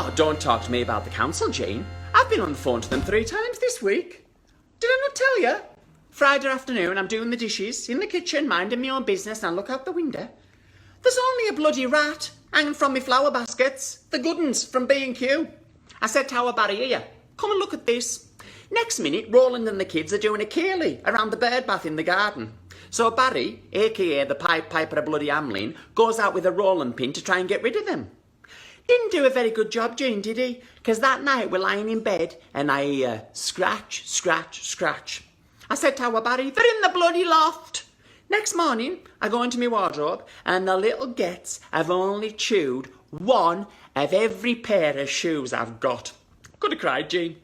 Oh, don't talk to me about the council, Jean. I've been on the phone to them 3 times this week. Did I not tell you? Friday afternoon, I'm doing the dishes in the kitchen, minding my own business, and I look out the window. There's only a bloody rat hanging from my flower baskets, the good uns from B&Q. I said to our Barry, here, come and look at this. Next minute, Roland and the kids are doing a ceilidh around the bird bath in the garden. So Barry, a.k.a. the Pied Piper of bloody Hamlin, goes out with a rolling pin to try and get rid of them. Didn't do a very good job, Jean, did he? Because that night we're lying in bed and I scratch, scratch, scratch. I said to our Barry, they're in the bloody loft. Next morning, I go into my wardrobe and the little gets have only chewed one of every pair of shoes I've got. Could have cried, Jean.